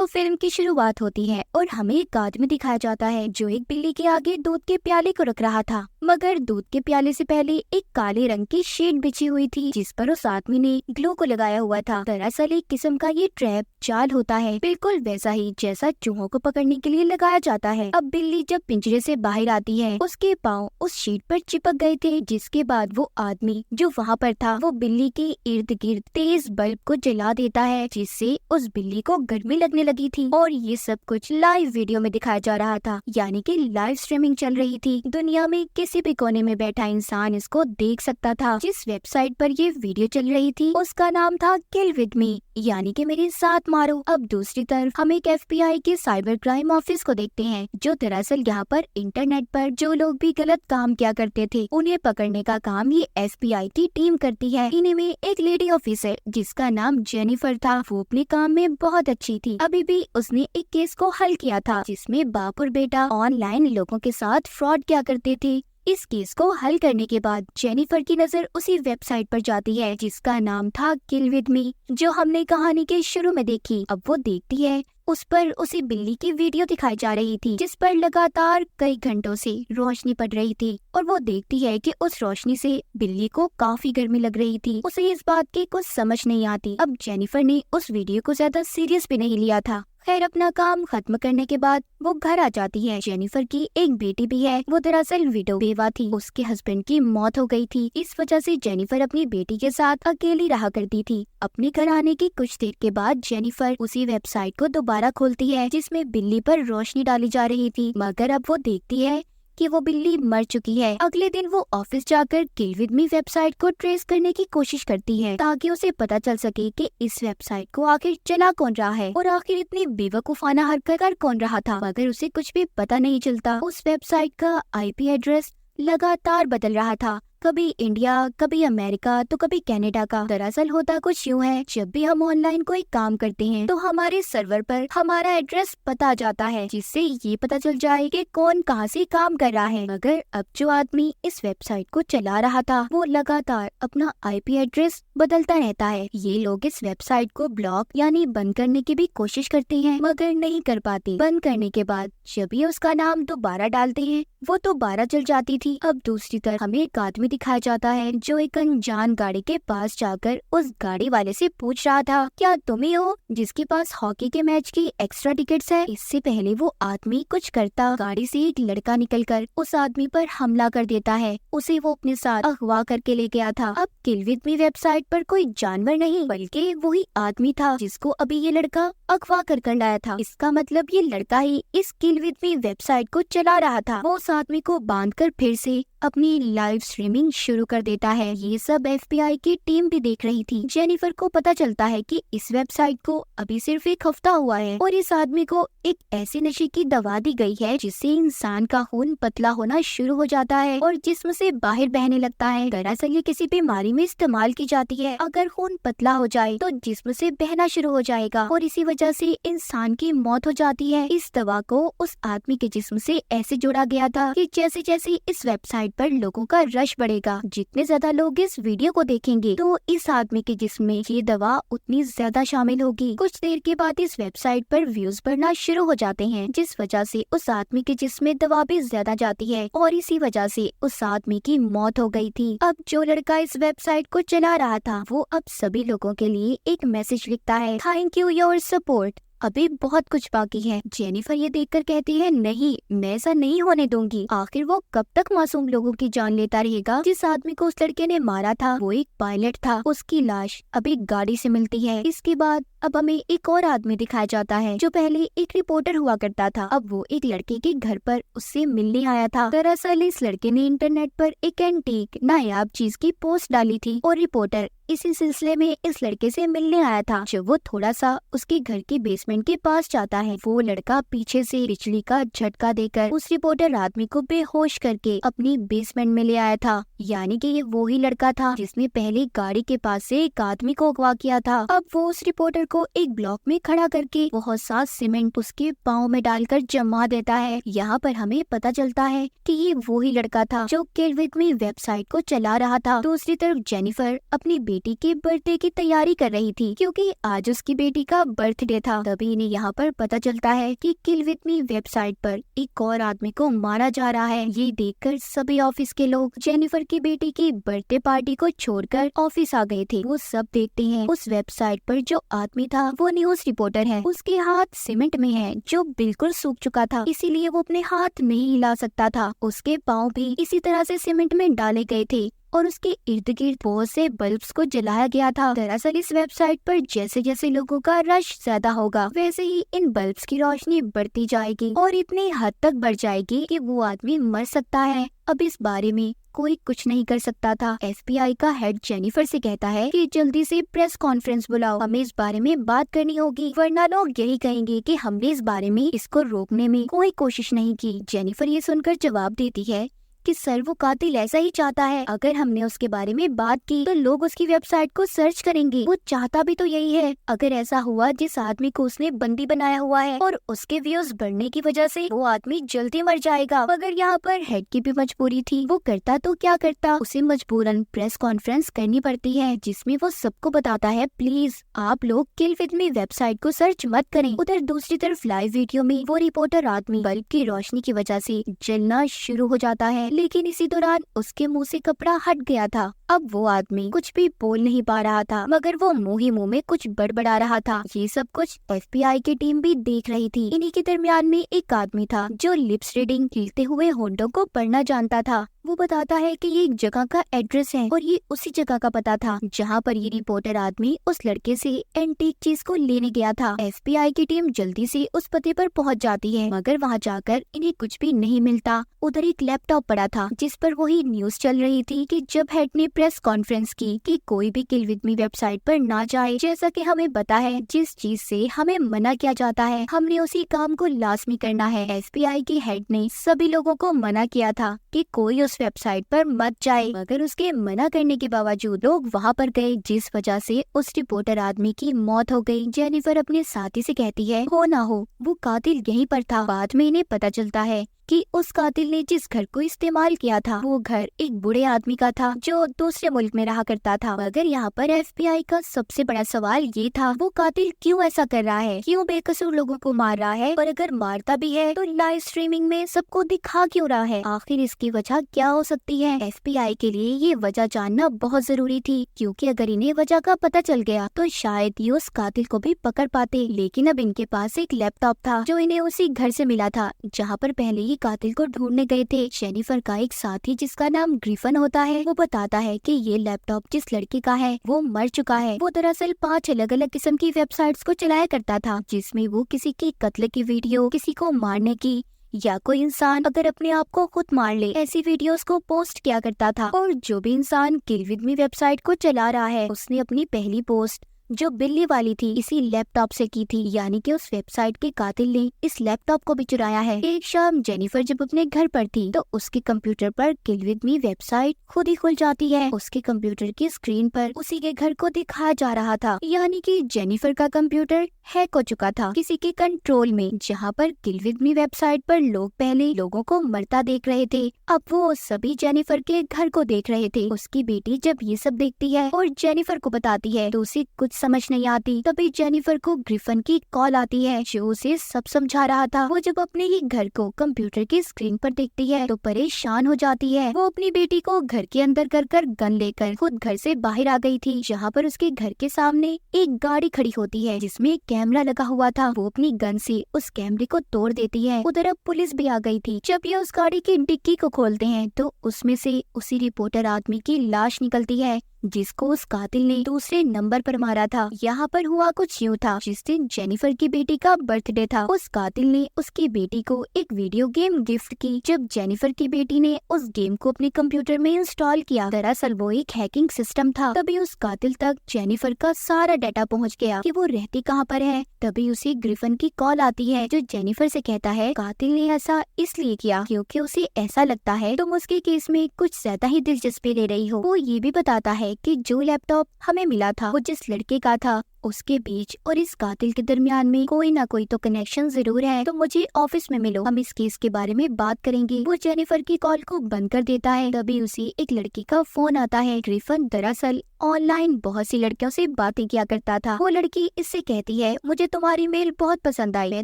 तो फिल्म की शुरुआत होती है और हमें एक आदमी दिखाया जाता है जो एक बिल्ली के आगे दूध के प्याले को रख रहा था, मगर दूध के प्याले से पहले एक काले रंग की शीट बिछी हुई थी जिस पर उस आदमी ने ग्लू को लगाया हुआ था। दरअसल एक किस्म का ये ट्रैप जाल होता है, बिल्कुल वैसा ही जैसा चूहों को पकड़ने के लिए लगाया जाता है। अब बिल्ली जब पिंजरे से बाहर आती है, उसके पाँव उस शीट पर चिपक गए थे, जिसके बाद वो आदमी जो वहाँ पर था वो बिल्ली के इर्द गिर्द तेज बल्ब को जला देता है, जिससे उस बिल्ली को गर्मी लगने लगी थी। और ये सब कुछ लाइव वीडियो में दिखाया जा रहा था, यानी कि लाइव स्ट्रीमिंग चल रही थी। दुनिया में किसी भी कोने में बैठा इंसान इसको देख सकता था। जिस वेबसाइट पर ये वीडियो चल रही थी उसका नाम था किल विद मी, यानी कि मेरे साथ मारो। अब दूसरी तरफ हम एक FBI के साइबर क्राइम ऑफिस को देखते हैं, जो दरअसल यहाँ पर इंटरनेट पर जो लोग भी गलत काम किया करते थे उन्हें पकड़ने का काम ये FBI की टीम करती है। इन्हीं में एक लेडी ऑफिसर जिसका नाम जेनिफर था, वो अपने काम में बहुत अच्छी थी। अभी भी उसने एक केस को हल किया था जिसमें बाप और बेटा ऑनलाइन लोगों के साथ फ्रॉड किया करते थे। इस केस को हल करने के बाद जेनिफर की नजर उसी वेबसाइट पर जाती है जिसका नाम था किल विद मी, जो हमने कहानी के शुरू में देखी। अब वो देखती है उस पर उसी बिल्ली की वीडियो दिखाई जा रही थी जिस पर लगातार कई घंटों से रोशनी पड़ रही थी, और वो देखती है कि उस रोशनी से बिल्ली को काफी गर्मी लग रही थी। उसे इस बात की कुछ समझ नहीं आती। अब जेनिफर ने उस वीडियो को ज्यादा सीरियस भी नहीं लिया था। खैर, अपना काम खत्म करने के बाद वो घर आ जाती है। जेनिफर की एक बेटी भी है, वो दरअसल विडो बेवा थी, उसके हस्बैंड की मौत हो गई थी। इस वजह से जेनिफर अपनी बेटी के साथ अकेली रहा करती थी। अपने घर आने की कुछ देर के बाद जेनिफर उसी वेबसाइट को दोबारा खोलती है जिसमें बिल्ली पर रोशनी डाली जा रही थी, मगर अब वो देखती है कि वो बिल्ली मर चुकी है। अगले दिन वो ऑफिस जाकर किल विद मी वेबसाइट को ट्रेस करने की कोशिश करती है ताकि उसे पता चल सके कि इस वेबसाइट को आखिर चला कौन रहा है और आखिर इतनी बेवकूफाना हरकत कर कौन रहा था, मगर उसे कुछ भी पता नहीं चलता। उस वेबसाइट का IP एड्रेस लगातार बदल रहा था, कभी इंडिया, कभी अमेरिका, तो कभी कनाडा का। दरअसल होता कुछ यूँ है, जब भी हम ऑनलाइन कोई काम करते हैं तो हमारे सर्वर पर हमारा एड्रेस पता आ जाता है, जिससे ये पता चल जाए कि कौन कहाँ से काम कर रहा है। मगर अब जो आदमी इस वेबसाइट को चला रहा था वो लगातार अपना IP एड्रेस बदलता रहता है। ये लोग इस वेबसाइट को ब्लॉक यानी बंद करने की भी कोशिश करते हैं, मगर नहीं कर पाते। बंद करने के बाद जब ये उसका नाम दोबारा डालते हैं वो दोबारा चल जाती थी। अब दूसरी तरफ हमें एक आदमी दिखाया जाता है जो एक अनजान गाड़ी के पास जाकर उस गाड़ी वाले से पूछ रहा था, क्या तुम ही हो जिसके पास हॉकी के मैच की एक्स्ट्रा टिकट्स है? इससे पहले वो आदमी कुछ करता, गाड़ी से एक लड़का निकलकर उस आदमी पर हमला कर देता है। उसे वो अपने साथ अगवा करके ले गया था। अब किल विद मी वेबसाइट पर कोई जानवर नहीं बल्कि वही आदमी था जिसको अभी ये लड़का अगवा कर लाया था। इसका मतलब ये लड़का ही इस किल विद मी वेबसाइट को चला रहा था। वो उस आदमी को बांधकर फिर से अपनी लाइव स्ट्रीमिंग शुरू कर देता है। ये सब FBI की टीम भी देख रही थी। जेनिफर को पता चलता है कि इस वेबसाइट को अभी सिर्फ एक हफ्ता हुआ है और इस आदमी को एक ऐसी नशे की दवा दी गई है जिससे इंसान का खून पतला होना शुरू हो जाता है और जिस्म से बाहर बहने लगता है। दरअसल ये किसी बीमारी में इस्तेमाल की जाती है। अगर खून पतला हो जाए तो जिस्म से बहना शुरू हो जाएगा और इसी वजह से इंसान की मौत हो जाती है। इस दवा को उस आदमी के जिस्म से ऐसे जोड़ा गया था कि जैसे जैसे इस वेबसाइट पर लोगों का रश बढ़ेगा, जितने ज्यादा लोग इस वीडियो को देखेंगे तो इस आदमी के जिस्म में ये दवा उतनी ज्यादा शामिल होगी। कुछ देर के बाद इस वेबसाइट पर व्यूज बढ़ना शुरू हो जाते हैं, जिस वजह से उस आदमी के जिस्म में दवा भी ज्यादा जाती है और इसी वजह से उस आदमी की मौत हो गई थी। अब जो लड़का इस वेबसाइट को चला रहा था वो अब सभी लोगों के लिए एक मैसेज लिखता है, थैंक यू योर सपोर्ट, अभी बहुत कुछ बाकी है। जेनिफर ये देखकर कहती है, नहीं, मैं ऐसा नहीं होने दूंगी। आखिर वो कब तक मासूम लोगों की जान लेता रहेगा? जिस आदमी को उस लड़के ने मारा था वो एक पायलट था। उसकी लाश अभी गाड़ी से मिलती है। इसके बाद अब हमें एक और आदमी दिखाया जाता है जो पहले एक रिपोर्टर हुआ करता था। अब वो एक लड़के के घर पर उससे मिलने आया था। दरअसल इस लड़के ने इंटरनेट पर एक एंटीक नायाब चीज की पोस्ट डाली थी और रिपोर्टर इसी सिलसिले में इस लड़के से मिलने आया था। जब वो थोड़ा सा उसके घर के बेसमेंट के पास जाता है, वो लड़का पीछे से बिजली का झटका देकर उस रिपोर्टर आदमी को बेहोश करके अपनी बेसमेंट में ले आया था। यानी कि ये वो ही लड़का था जिसने पहले गाड़ी के पास से एक आदमी को अगवा किया था। अब वो उस रिपोर्टर को एक ब्लॉक में खड़ा करके बहुत सा सीमेंट उसके पाँव में डालकर जमा देता है। यहाँ पर हमें पता चलता है कि ये वो ही लड़का था जो किल विद मी वेबसाइट को चला रहा था। दूसरी तरफ जेनिफर अपनी बेटी के बर्थडे की तैयारी कर रही थी क्योंकि आज उसकी बेटी का बर्थडे था। तभी इन्हें यहाँ पर पता चलता है कि किल विद मी वेबसाइट पर एक और आदमी को मारा जा रहा है। ये देखकर सभी ऑफिस के लोग जेनिफर की बेटी की बर्थडे पार्टी को छोड़कर ऑफिस आ गए थे। वो सब देखते हैं उस वेबसाइट पर जो आदमी था वो न्यूज रिपोर्टर है। उसके हाथ सीमेंट में है जो बिल्कुल सूख चुका था, इसीलिए वो अपने हाथ नहीं हिला सकता था। उसके पाँव भी इसी तरह से सीमेंट में डाले गए थे और उसके इर्द गिर्द बहुत से बल्ब्स को जलाया गया था। दरअसल इस वेबसाइट पर जैसे जैसे लोगों का रश ज्यादा होगा वैसे ही इन बल्ब्स की रोशनी बढ़ती जाएगी और इतनी हद तक बढ़ जाएगी कि वो आदमी मर सकता है। अब इस बारे में कोई कुछ नहीं कर सकता था। FBI का हेड जेनिफर से कहता है कि जल्दी से प्रेस कॉन्फ्रेंस बुलाओ, हमें इस बारे में बात करनी होगी वरना लोग यही कहेंगे कि हमने इस बारे में इसको रोकने में कोई कोशिश नहीं की। जेनिफर ये सुनकर जवाब देती है कि सर वो कातिल ऐसा ही चाहता है। अगर हमने उसके बारे में बात की तो लोग उसकी वेबसाइट को सर्च करेंगे। वो चाहता भी तो यही है। अगर ऐसा हुआ जिस आदमी को उसने बंदी बनाया हुआ है और उसके व्यूज बढ़ने की वजह से वो आदमी जल्दी मर जाएगा। अगर यहाँ पर हेड की भी मजबूरी थी, वो करता तो क्या करता, उसे मजबूरन प्रेस कॉन्फ्रेंस करनी पड़ती है जिसमें वो सबको बताता है प्लीज आप लोग किल विद मी वेबसाइट को सर्च मत करें। उधर दूसरी तरफ लाइव वीडियो में वो रिपोर्टर आदमी बल्ब की रोशनी की वजह से जलना शुरू हो जाता है, लेकिन इसी दौरान उसके मुंह से कपड़ा हट गया था। अब वो आदमी कुछ भी बोल नहीं पा रहा था मगर वो मुंह ही मुंह में कुछ बड़बड़ा रहा था। ये सब कुछ FBI की टीम भी देख रही थी। इन्हीं के दरमियान में एक आदमी था जो लिप्स रीडिंग हिलते हुए होंठों को पढ़ना जानता था। वो बताता है कि ये एक जगह का एड्रेस है और ये उसी जगह का पता था जहाँ पर ये रिपोर्टर आदमी उस लड़के से एंटीक चीज को लेने गया था। FBI की टीम जल्दी से उस पते पर पहुँच जाती है मगर वहाँ जाकर इन्हें कुछ भी नहीं मिलता। उधर एक लैपटॉप पड़ा था जिस पर वही न्यूज चल रही थी कि जब हेड ने प्रेस कॉन्फ्रेंस की कि कोई भी किल विद मी वेबसाइट पर ना जाए। जैसा कि हमें पता है जिस चीज से हमें मना किया जाता है हमने उसी काम को लाजमी करना है। FBI की हेड ने सभी लोगों को मना किया था कि कोई उस वेबसाइट पर मत जाए, मगर उसके मना करने के बावजूद लोग वहाँ पर गए जिस वजह से उस रिपोर्टर आदमी की मौत हो गई। जेनिफर अपने साथी से कहती है हो ना हो वो कातिल यहीं पर था। बाद में इन्हें पता चलता है कि उस कातिल ने जिस घर को इस्तेमाल किया था वो घर एक बूढ़े आदमी का था जो दूसरे मुल्क में रहा करता था। मगर यहाँ पर FBI का सबसे बड़ा सवाल ये था वो कातिल क्यों ऐसा कर रहा है, क्यों बेकसूर लोगों को मार रहा है और अगर मारता भी है तो लाइव स्ट्रीमिंग में सबको दिखा क्यों रहा है। आखिर इसकी वजह क्या हो सकती है। FBI के लिए ये वजह जानना बहुत जरूरी थी क्योंकि अगर इन्हें वजह का पता चल गया तो शायद ये उस कातिल को भी पकड़ पाते। लेकिन अब इनके पास एक लैपटॉप था जो इन्हें उसी घर से मिला था जहाँ पर पहले ही कातिल को ढूंढने गए थे। जेनिफर का एक साथी जिसका नाम ग्रिफन होता है वो बताता है कि ये लैपटॉप जिस लड़के का है वो मर चुका है। वो दरअसल 5 अलग अलग किस्म की वेबसाइट्स को चलाया करता था जिसमें वो किसी की कत्ल की वीडियो, किसी को मारने की या कोई इंसान अगर अपने आप को खुद मार ले ऐसी वीडियोस को पोस्ट किया करता था। और जो भी इंसान किल विद मी वेबसाइट को चला रहा है उसने अपनी पहली पोस्ट जो बिल्ली वाली थी इसी लैपटॉप से की थी, यानी कि उस वेबसाइट के कातिल ने इस लैपटॉप को भी चुराया है। एक शाम जेनिफर जब अपने घर पर थी तो उसके कंप्यूटर पर किल विद मी वेबसाइट खुद ही खुल जाती है। उसके कंप्यूटर की स्क्रीन पर उसी के घर को दिखाया जा रहा था, यानी कि जेनिफर का कंप्यूटर हैक हो चुका था किसी के कंट्रोल में, जहाँ पर किल विद मी वेबसाइट पर लोग पहले लोगों को मरता देख रहे थे। अब वो सभी जेनिफर के घर को देख रहे थे। उसकी बेटी जब ये सब देखती है और जेनिफर को बताती है तो उसे कुछ समझ नहीं आती। तभी जेनिफर को ग्रिफन की कॉल आती है जो उसे सब समझा रहा था। वो जब अपने ही घर को कंप्यूटर की स्क्रीन पर देखती है तो परेशान हो जाती है। वो अपनी बेटी को घर के अंदर कर गन लेकर खुद घर से बाहर आ गई थी, जहाँ पर उसके घर के सामने एक गाड़ी खड़ी होती है जिसमें कैमरा लगा हुआ था। वो अपनी गन से उस कैमरे को तोड़ देती है। उधर अब पुलिस भी आ गई थी। जब ये उस गाड़ी की डिक्की को खोलते हैं तो उसमें से उसी रिपोर्टर आदमी की लाश निकलती है जिसको उस कातिल ने दूसरे नंबर पर मारा था। यहाँ पर हुआ कुछ यूँ था, जिस दिन जेनिफर की बेटी का बर्थडे था उस कातिल ने उसकी बेटी को एक वीडियो गेम गिफ्ट की। जब जेनिफर की बेटी ने उस गेम को अपने कंप्यूटर में इंस्टॉल किया, दरअसल वो एक हैकिंग सिस्टम था। तभी उस कातिल तक जेनिफर का सारा डाटा पहुँच गया कि वो रहती कहाँ पर है। तभी उसे ग्रिफन की कॉल आती है जो जेनिफर से कहता है कातिल ने ऐसा इसलिए किया क्योंकि उसे ऐसा लगता है तुम उसके केस में कुछ ज्यादा ही दिलचस्पी ले रही हो। वो ये भी बताता है है कि जो लैपटॉप हमें मिला था वो जिस लड़के का था, उसके बीच और इस कातिल के दरमियान में कोई ना कोई तो कनेक्शन जरूर है। तो मुझे ऑफिस में मिलो, हम इस केस के बारे में बात करेंगे। वो जेनिफर की कॉल को बंद कर देता है। तभी उसे एक लड़की का फोन आता है। ग्रिफन दरअसल ऑनलाइन बहुत सी लड़कियों से बातें किया करता था। वो लड़की इससे कहती है, मुझे तुम्हारी मेल बहुत पसंद आई, मैं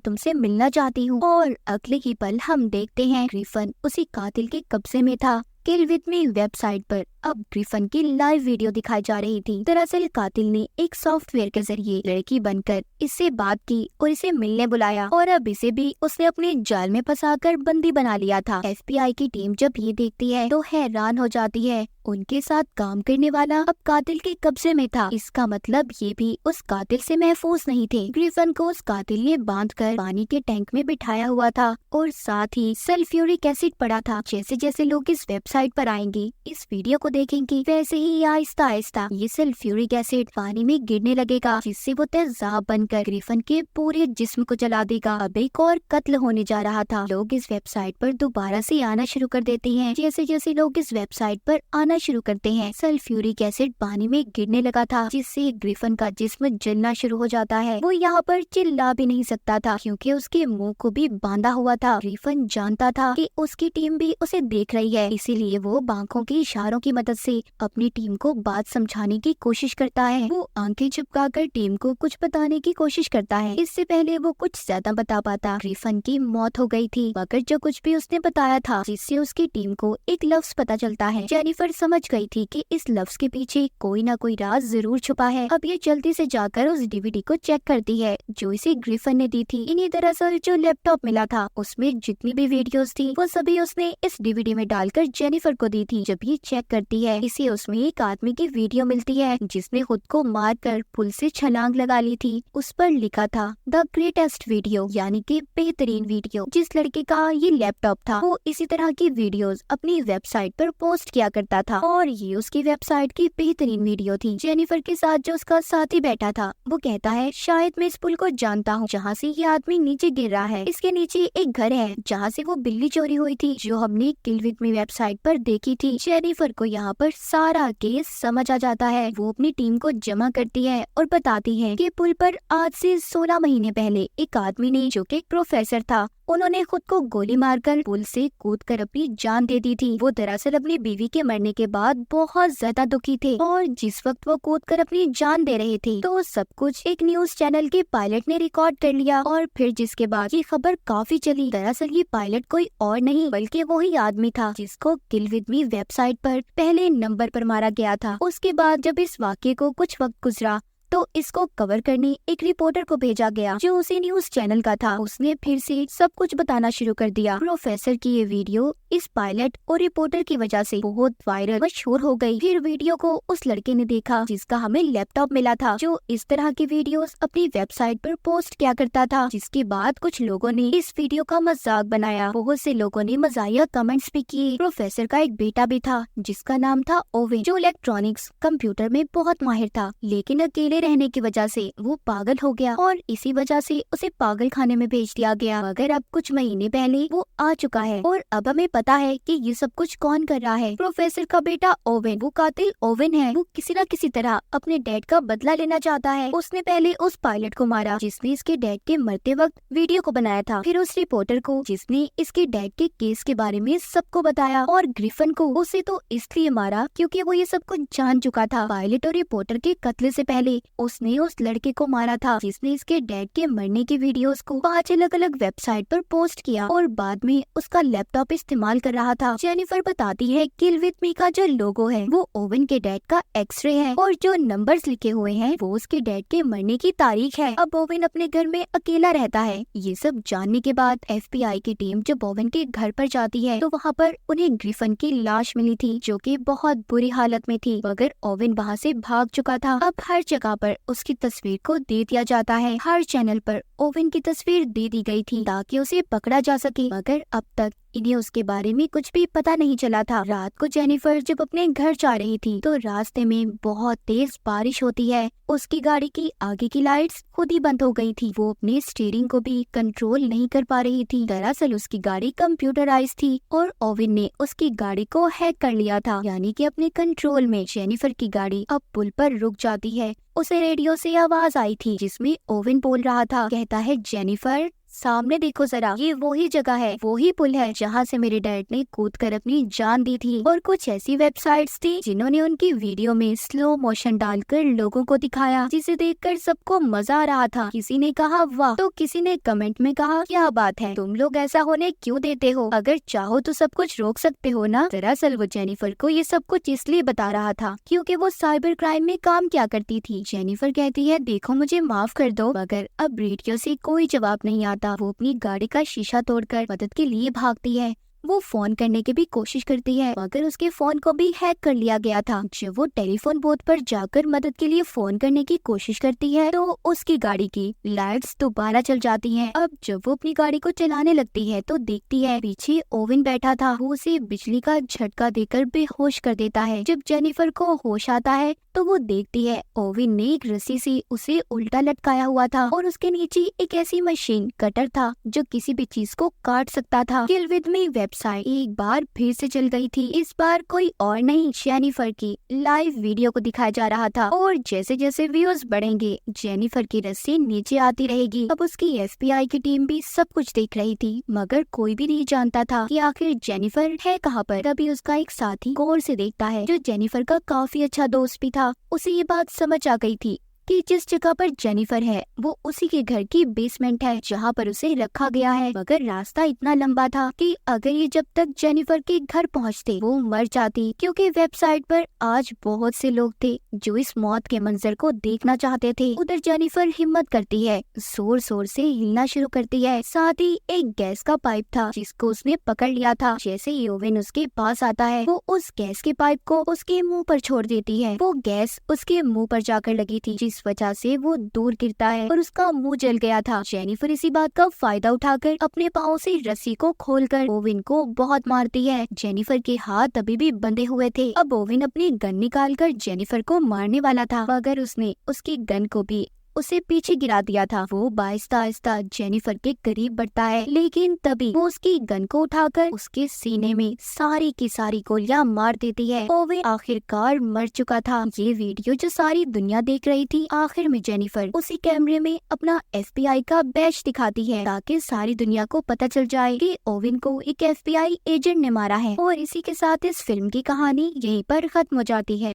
तुमसे मिलना चाहती हूँ। और अगले ही पल हम देखते हैं ग्रिफन उसी कातिल के कब्जे में था। किल विद मी वेबसाइट पर अब ग्रिफन की लाइव वीडियो दिखाई जा रही थी। दरअसल कातिल ने एक सॉफ्टवेयर के जरिए लड़की बनकर इससे बात की और इसे मिलने बुलाया, और अब इसे भी उसने अपने जाल में फंसाकर बंदी बना लिया था। FBI की टीम जब ये देखती है तो हैरान हो जाती है। उनके साथ काम करने वाला अब कातिल के कब्जे में था। इसका मतलब ये भी उस कातिल से महफूज नहीं थे। ग्रिफन को उस कातिल ने बांधकर पानी के टैंक में बिठाया हुआ था और साथ ही सल्फ्यूरिक एसिड पड़ा था। जैसे जैसे लोग इस वेबसाइट पर आएंगे, इस वीडियो को देखेंगे, वैसे ही आहिस्ता आहिस्ता ये सल्फ्यूरिक एसिड पानी में गिरने लगेगा, जिससे वो तेजाब बनकर ग्रिफन के पूरे जिस्म को जला देगा। अब एक और कत्ल होने जा रहा था। लोग इस वेबसाइट पर दोबारा से आना शुरू कर देते हैं। जैसे जैसे लोग इस वेबसाइट पर आना शुरू करते हैं, सल्फ्यूरिक एसिड पानी में गिरने लगा था, जिससे ग्रिफन का जिस्म जलना शुरू हो जाता है। वो यहाँ पर चिल्ला भी नहीं सकता था क्योंकि उसके मुंह को भी बांधा हुआ था। ग्रिफन जानता था कि उसकी टीम भी उसे देख रही है, इसीलिए वो आंखों के इशारों की मदद से अपनी टीम को बात समझाने की कोशिश करता है। वो आंखें झुकाकर टीम को कुछ बताने की कोशिश करता है। इससे पहले वो कुछ ज्यादा बता पाता, ग्रिफन की मौत हो गई थी, मगर जो कुछ भी उसने बताया था जिससे उसकी टीम को एक लफ्ज पता चलता है। जेनिफर समझ गई थी कि इस लफ्ज के पीछे कोई ना कोई राज जरूर छुपा है। अब ये जल्दी से जाकर उस DVD को चेक करती है जो इसे ग्रिफन ने दी थी। इन्हें दरअसल जो लैपटॉप मिला था उसमें जितनी भी वीडियोस थी वो सभी उसने इस DVD में डालकर जेनिफर को दी थी। जब ये चेक करती है, इसे उसमें एक आदमी की वीडियो मिलती है जिसने खुद को मारकर पुल से छलांग लगा ली थी। उस पर लिखा था द ग्रेटेस्ट वीडियो, यानी कि बेहतरीन वीडियो। जिस लड़के का ये लैपटॉप था वो इसी तरह की वीडियोस अपनी वेबसाइट पर पोस्ट किया करता था और ये उसकी वेबसाइट की बेहतरीन वीडियो थी। जेनिफर के साथ जो उसका साथी बैठा था वो कहता है, शायद मैं इस पुल को जानता हूँ जहाँ से ये आदमी नीचे गिर रहा है। इसके नीचे एक घर है जहाँ से वो बिल्ली चोरी हुई थी जो हमने किल विद मी वेबसाइट पर देखी थी। जेनिफर को यहाँ पर सारा केस समझ आ जाता है। वो अपनी टीम को जमा करती है और बताती है कि पुल पर आज से 16 महीने पहले एक आदमी ने, जो कि एक प्रोफेसर था, उन्होंने खुद को गोली मारकर पुल से कूदकर अपनी जान दे दी थी। वो दरअसल अपनी बीवी के मरने के बाद बहुत ज्यादा दुखी थे और जिस वक्त वो कूदकर अपनी जान दे रहे थे तो सब कुछ एक न्यूज चैनल के पायलट ने रिकॉर्ड कर लिया और फिर जिसके बाद ये खबर काफी चली। दरअसल ये पायलट कोई और नहीं बल्कि वही आदमी था जिसको किल विद मी वेबसाइट पर पहले नंबर पर मारा गया था। उसके बाद जब इस वाक्य को कुछ वक्त गुजरा तो इसको कवर करने एक रिपोर्टर को भेजा गया जो उसी न्यूज चैनल का था। उसने फिर से सब कुछ बताना शुरू कर दिया। प्रोफेसर की ये वीडियो इस पायलट और रिपोर्टर की वजह से बहुत वायरल मशहूर हो गई। फिर वीडियो को उस लड़के ने देखा जिसका हमें लैपटॉप मिला था, जो इस तरह की वीडियोस अपनी वेबसाइट पर पोस्ट किया करता था। जिसके बाद कुछ लोगों ने इस वीडियो का मजाक बनाया। बहुत से लोगों ने मजाहिया कमेंट्स भी किए। प्रोफेसर का एक बेटा भी था जिसका नाम था ओवेन, जो इलेक्ट्रॉनिक्स कंप्यूटर में बहुत माहिर था, लेकिन अकेले रहने की वजह से वो पागल हो गया और इसी वजह से उसे पागल खाने में भेज दिया गया। मगर अब कुछ महीने पहले वो आ चुका है और अब हमें पता है कि ये सब कुछ कौन कर रहा है। प्रोफेसर का बेटा ओवेन, वो कातिल ओवेन है। वो किसी न किसी तरह अपने डैड का बदला लेना चाहता है। उसने पहले उस पायलट को मारा जिसने इसके डैड के मरते वक्त वीडियो को बनाया था, फिर उस रिपोर्टर को जिसने इसके डैड के केस के बारे में सबको बताया, और ग्रिफन को उसे तो इसलिए मारा क्योंकि वो ये सब कुछ जान चुका था। पायलट और रिपोर्टर के कत्ल से पहले उसने उस लड़के को मारा था जिसने इसके डैड के मरने की वीडियोस को 5 अलग-अलग वेबसाइट पर पोस्ट किया और बाद में उसका लैपटॉप इस्तेमाल कर रहा था। जेनिफर बताती है किल विद मी का जो लोगो है वो ओवेन के डैड का एक्सरे है और जो नंबर्स लिखे हुए हैं वो उसके डैड के मरने की तारीख है। अब ओवेन अपने घर में अकेला रहता है। ये सब जानने के बाद FBI की टीम जब ओवेन के घर पर जाती है तो वहाँ पर उन्हें ग्रिफन की लाश मिली थी जो कि बहुत बुरी हालत में थी, मगर ओवेन वहाँ से भाग चुका था। अब हर जगह पर उसकी तस्वीर को दे दिया जाता है। हर चैनल पर ओवेन की तस्वीर दे दी गई थी ताकि उसे पकड़ा जा सके, मगर अब तक इन्हें उसके बारे में कुछ भी पता नहीं चला था। रात को जेनिफर जब अपने घर जा रही थी तो रास्ते में बहुत तेज बारिश होती है। उसकी गाड़ी की आगे की लाइट्स खुद ही बंद हो गई थी। वो अपने स्टीयरिंग को भी कंट्रोल नहीं कर पा रही थी। दरअसल उसकी गाड़ी कंप्यूटराइज थी और ओविन ने उसकी गाड़ी को हैक कर लिया था, यानी कि अपने कंट्रोल में। जेनिफर की गाड़ी अब पुल पर रुक जाती है। उसे रेडियो से आवाज आई थी जिसमें ओविन बोल रहा था, कहता है जेनिफर सामने देखो जरा, ये वही जगह है, वही पुल है जहाँ से मेरे डैड ने कूदकर अपनी जान दी थी। और कुछ ऐसी वेबसाइट्स थी जिन्होंने उनकी वीडियो में स्लो मोशन डालकर लोगों को दिखाया, जिसे देखकर सबको मजा आ रहा था। किसी ने कहा वाह, तो किसी ने कमेंट में कहा क्या बात है, तुम लोग ऐसा होने क्यों देते हो, अगर चाहो तो सब कुछ रोक सकते हो ना। दरअसल वो जेनिफर को ये सब कुछ इसलिए बता रहा था क्योंकि वो साइबर क्राइम में काम किया करती थी। जेनिफर कहती है देखो मुझे माफ कर दो, मगर अब रेडियो से कोई जवाब नहीं आता। वो अपनी गाड़ी का शीशा तोड़कर मदद के लिए भागती है। वो फोन करने की भी कोशिश करती है मगर उसके फोन को भी हैक कर लिया गया था। जब वो टेलीफोन बूथ पर जाकर मदद के लिए फोन करने की कोशिश करती है तो उसकी गाड़ी की लाइट्स दोबारा चल जाती हैं। अब जब वो अपनी गाड़ी को चलाने लगती है तो देखती है पीछे ओविन बैठा था। वो उसे बिजली का झटका देकर बेहोश कर देता है। जब जेनिफर को होश आता है तो वो देखती है ओविन ने एक रस्सी से उसे उल्टा लटकाया हुआ था और उसके नीचे एक ऐसी मशीन कटर था जो किसी भी चीज को काट सकता था। किल विद मी वेबसाइट एक बार फिर से चल गई थी। इस बार कोई और नहीं, जेनिफर की लाइव वीडियो को दिखाया जा रहा था और जैसे जैसे व्यूज बढ़ेंगे जेनिफर की रस्सी नीचे आती रहेगी। अब उसकी FBI की टीम भी सब कुछ देख रही थी मगर कोई भी नहीं जानता था कि आखिर जेनिफर है कहाँ पर। तभी उसका एक साथी गौर से देखता है जो जेनिफर का काफी अच्छा दोस्त भी था। उसे ये बात समझ आ गई थी कि जिस जगह पर जेनिफर है वो उसी के घर की बेसमेंट है जहाँ पर उसे रखा गया है। मगर रास्ता इतना लंबा था कि अगर ये जब तक जेनिफर के घर पहुँचते वो मर जाती, क्योंकि वेबसाइट पर आज बहुत से लोग थे जो इस मौत के मंजर को देखना चाहते थे। उधर जेनिफर हिम्मत करती है, जोर जोर से हिलना शुरू करती है। साथ ही एक गैस का पाइप था जिसको उसने पकड़ लिया था। जैसे ही ओवेन उसके पास आता है वो उस गैस के पाइप को उसके मुंह पर छोड़ देती है। वो गैस उसके मुंह पर जाकर लगी थी जिस वजह से वो दूर गिरता है और उसका मुंह जल गया था। जेनिफर इसी बात का फायदा उठाकर अपने पाँव से रस्सी को खोलकर ओवेन को बहुत मारती है। जेनिफर के हाथ अभी भी बंधे हुए थे। अब ओवेन अपनी गन निकालकर जेनिफर को मारने वाला था मगर उसने उसकी गन को भी उसे पीछे गिरा दिया था। वो आहिस्ता आहिस्ता जेनिफर के करीब बढ़ता है लेकिन तभी वो उसकी गन को उठाकर उसके सीने में सारी की सारी गोलियां मार देती है। ओवेन आखिरकार मर चुका था। ये वीडियो जो सारी दुनिया देख रही थी, आखिर में जेनिफर उसी कैमरे में अपना FBI का बैच दिखाती है ताकि सारी दुनिया को पता चल जाए कि ओवेन को एक FBI एजेंट ने मारा है। और इसी के साथ इस फिल्म की कहानी यहीं पर खत्म हो जाती है।